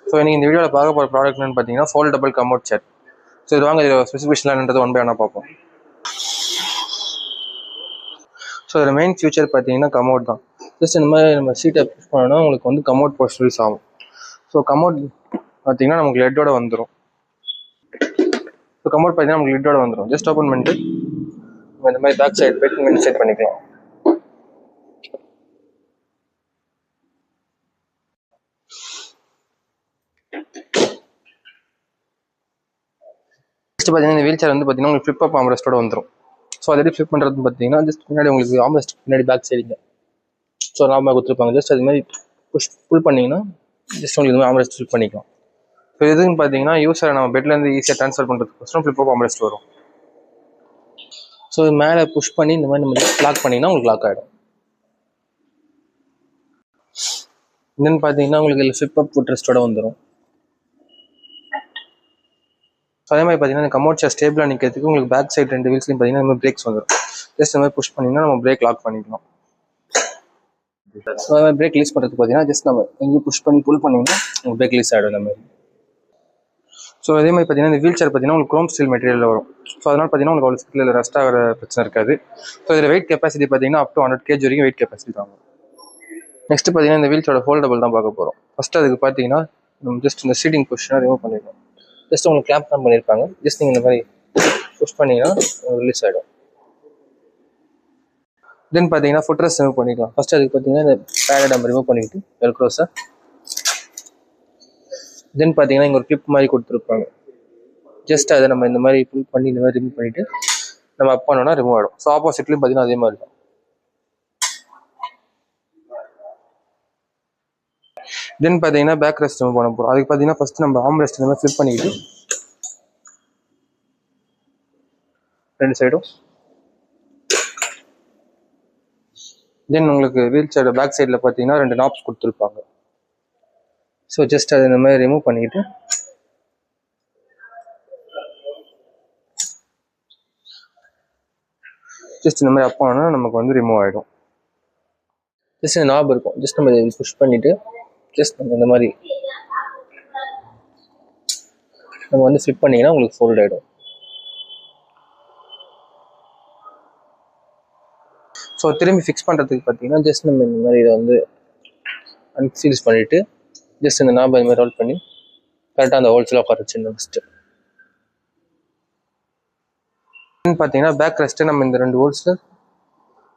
So இன்னைக்கு இந்த வீடியோவில் பார்க்க போகிற ப்ராடக்ட் என்னன்னு பார்த்தீங்கன்னா ஃபோல்டபுள் கமோட் செட். ஸோ இது வாங்க இதில் ஸ்பெசிஃபிகேஷன்ன்றது ஒன் பை ஒன்னாக பார்ப்போம். ஸோ இதில் மெயின் ஃபியூச்சர் பார்த்தீங்கன்னா கமோட் தான். ஜஸ்ட் இந்த மாதிரி நம்ம சீட்டை புஷ் பண்ணோன்னா உங்களுக்கு வந்து கமோட் போஸ்ட் யூஸ் ஆகும். ஸோ கமோட் பார்த்தீங்கன்னா நமக்கு லெட்டோட வந்துடும். ஸோ கமோட் பார்த்தீங்கன்னா நமக்கு லெட்டோட வந்துடும். ஜஸ்ட் ஓப்பன் பண்ணிட்டு நம்ம இந்த மாதிரி பேக் சைடு போய்ட்டு செட் பண்ணிக்கலாம். நெக்ஸ்ட் பார்த்தீங்கன்னா இந்த வீல் சேர் வந்து பார்த்தீங்கன்னா உங்களுக்கு ஃபிளிப் அப் ஆம்ரெஸ்ட்டோட வந்துடும். ஸோ அது எப்படி ஃபிளிப் பண்ணுறது பார்த்தீங்கன்னா ஜஸ்ட் பின்னாடி உங்களுக்கு ஆம்ரெஸ்ட் பின்னாடி பேக் சைடுங்க ஸோ நார்மலாக கொடுத்துருப்பாங்க. ஜஸ்ட் அது மாதிரி புல் பண்ணிங்கன்னா ஜஸ்ட் உங்களுக்கு இது மாதிரி ஆம்ரெஸ்ட் ஃபில் பண்ணிக்கலாம். ஸோ எதுன்னு பார்த்தீங்கன்னா யூஸரை நம்ம பெட்லேருந்து ஈஸியாக ட்ரான்ஸ்ஃபர் பண்ணுறதுக்கோசரம் ஃபிளிப் அப் ஆம்ரெஸ்ட் வரும். ஸோ இது மேலே புஷ் பண்ணி இந்த மாதிரி நம்ம லாக் பண்ணிங்கன்னா உங்களுக்கு லாக் ஆகிடும். என்னென்னு பார்த்தீங்கன்னா உங்களுக்கு இதில் ஃபிளிப் அப் ஃபுட்ரெஸ்ட்டோட வந்துடும். ஸோ அதே மாதிரி பார்த்தீங்கன்னா கமோட் சேர் ஸ்டேபிளாக நிற்கிறதுக்கு உங்களுக்கு பேக் சைடு 2 வீல்ஸ்லையும் பார்த்தீங்கன்னா இந்த மாதிரி பிரேக்ஸ் வந்துடும். ஜஸ்ட் இந்த மாதிரி புஷ் பண்ணிங்கன்னா நம்ம பிரேக் லாக் பண்ணிக்கலாம். ஸோ அதே பிரேக் ரிலீஸ் பண்ணுறதுக்கு பார்த்தீங்கன்னா ஜஸ்ட் நம்ம எங்கேயும் புஷ் பண்ணி புல் பண்ணிங்கன்னா உங்களுக்கு பிரேக் ரிலீஸ் ஆகிடும் இந்த மாதிரி. ஸோ அதே மாதிரி பார்த்தீங்கன்னா இந்த வீல் சேர் பார்த்தீங்கன்னா உங்களுக்கு குரோம் ஸ்டீல் மெட்டீரியலில் வரும். ஸோ அதனால் பார்த்தீங்கன்னா உங்களுக்கு அவ்வளோ சீக்கிரம் ரஸ்ட் ஆகிற பிரச்சனை இருக்காது. ஸோ இதில் வெயிட் கெப்பாசிட்டி பார்த்தீங்கன்னா அப் டு 100 kg வரைக்கும் வெயிட் கெப்பாசிட்டி தாங்க. நெக்ஸ்ட் பார்த்தீங்கன்னா இந்த வீல்ஸோட ஃபோல்டபுள் தான் பார்க்க போகிறோம். ஃபஸ்ட்டு அதுக்கு பார்த்தீங்கன்னா நம்ம ஜஸ்ட் இந்த சீட்டிங் பொசிஷனை ரிமூவ் பண்ணிடணும். ஜஸ்ட் உங்களுக்கு கிளாம்ப் தான் பண்ணியிருப்பாங்க. ஜஸ்ட் நீங்கள் இந்த மாதிரி புஷ் பண்ணிங்கன்னா ரிலீஸ் ஆகிடும். தென் பார்த்தீங்கன்னா ஃபுட்ரெஸ்ட் ரிமூவ் பண்ணிக்கலாம். ஃபஸ்ட் அதுக்கு பார்த்தீங்கன்னா இந்த பேடை நம்ம ரிமூவ் பண்ணிக்கிட்டு வெல்க்ரோஸை தென் பார்த்தீங்கன்னா இங்கே ஒரு கிளிப் மாதிரி கொடுத்துருப்பாங்க. ஜஸ்ட் அதை நம்ம இந்த மாதிரி புல் பண்ணி இந்த மாதிரி ரிமூவ் பண்ணிவிட்டு நம்ம அப் பண்ணோன்னா ரிமூவ் ஆகிடும். ஸோ ஆப்போசிட்லேயும் பார்த்தீங்கன்னா அதே மாதிரி தான். தென் பார்த்தீங்கன்னா பேக் ரெஸ்ட் ரிமூவ் பண்ண போகிறோம். அதுக்கு பார்த்தீங்கன்னா ஃபஸ்ட்டு நம்ம ஆர்ம் ரெஸ்ட் இந்த மாதிரி ஃபிளிப் பண்ணிக்கிட்டு 2 சைடும் தென் உங்களுக்கு வீல் சேரோட பேக் சைடில் பார்த்தீங்கன்னா 2 நாப்ஸ் கொடுத்துருப்பாங்க. ஸோ ஜஸ்ட் அதை இந்த மாதிரி ரிமூவ் பண்ணிக்கிட்டு ஜஸ்ட் இந்த மாதிரி அப் பண்ணோன்னா நமக்கு வந்து ரிமூவ் ஆகிடும். ஜஸ்ட் இந்த நாப் இருக்கும். ஜஸ்ட் நம்ம இதை புஷ் பண்ணிவிட்டு ஜஸ்ட் நம்ம இந்த மாதிரி நம்ம வந்து ஃபிளிப் பண்ணிங்கன்னா உங்களுக்கு ஃபோல்ட் ஆகிடும். ஸோ திரும்பி ஃபிக்ஸ் பண்ணுறதுக்கு பார்த்தீங்கன்னா ஜஸ்ட் நம்ம இந்த மாதிரி இதை வந்து அன்சீல்ஸ் பண்ணிவிட்டு ஜஸ்ட் இந்த நாபை இந்த மாதிரி ரோல் பண்ணி கரெக்டாக அந்த ஹோல்ஸில் உட்கார வச்சுருந்தோம். ஃபஸ்ட்டு பார்த்தீங்கன்னா பேக் ரெஸ்ட்டு நம்ம இந்த 2 ஹோல்ஸில்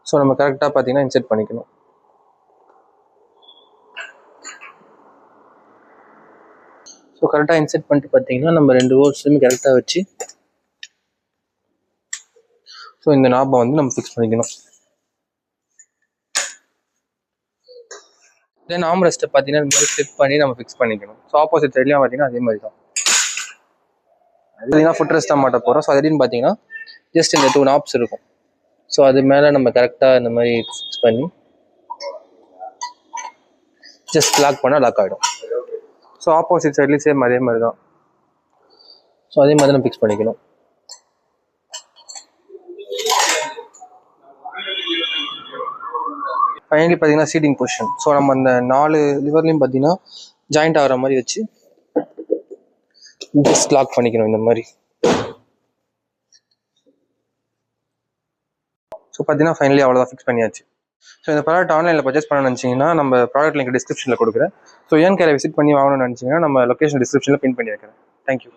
ஸோ நம்ம கரெக்டாக பார்த்தீங்கன்னா இன்செர்ட் பண்ணிக்கணும். ஸோ கரெக்டாக இன்செர்ட் பண்ணிட்டு பார்த்தீங்கன்னா நம்ம 2 ஹோல்ஸ்லையுமே கரெக்டாக வச்சு ஸோ இந்த நாபை வந்து நம்ம ஃபிக்ஸ் பண்ணிக்கணும். தென் ஆர்ம் ரெஸ்ட்டை பார்த்தீங்கன்னா இந்த மாதிரி ஃபிளிப் பண்ணி நம்ம ஃபிக்ஸ் பண்ணிக்கணும். ஸோ ஆப்போசிட் சைட்லையும் பார்த்தீங்கன்னா அதே மாதிரி தான். பார்த்தீங்கன்னா ஃபுட் ரெஸ்ட் தான் மாட்ட போகிறோம். ஸோ அது எப்படின்னு பார்த்தீங்கன்னா ஜஸ்ட் இந்த 2 நாப்ஸ் இருக்கும். ஸோ அது மேலே நம்ம கரெக்டாக இந்த மாதிரி ஃபிக்ஸ் பண்ணி ஜஸ்ட் லாக் பண்ணால் லாக் ஆகிடும். ஸோ ஆப்போசிட் சைட்லேயும் சேம் அதே மாதிரி தான். ஸோ அதே மாதிரி நம்ம ஃபிக்ஸ் பண்ணிக்கணும். ஃபைனலி பார்த்தீங்கன்னா சீட்டிங் பொசிஷன். ஸோ நம்ம அந்த 4 லிவர்லையும் பார்த்தீங்கன்னா ஜாயிண்ட் ஆகிற மாதிரி வச்சு ஜஸ்ட் லாக் பண்ணிக்கணும் இந்த மாதிரி. ஸோ பார்த்தீங்கன்னா ஃபைனலி அவ்வளோதான், ஃபிக்ஸ் பண்ணியாச்சு. ஸோ இந்த ப்ராடக்ட் ஆன்லைனில் பர்ச்சேஸ் பண்ண நினச்சிங்கன்னா நம்ம ப்ராடக்ட் லிங்க் டிஸ்கிரிப்ஷனில் கொடுக்குறேன். ஸோ ஏன் கேரை விசிட் பண்ணி வாங்கணும்னு நினச்சிங்கன்னா நம்ம லொக்கேஷன் டிஸ்கிரிப்ஷனில் பின் பண்ணி வைக்கிறேன். தேங்க்யூ.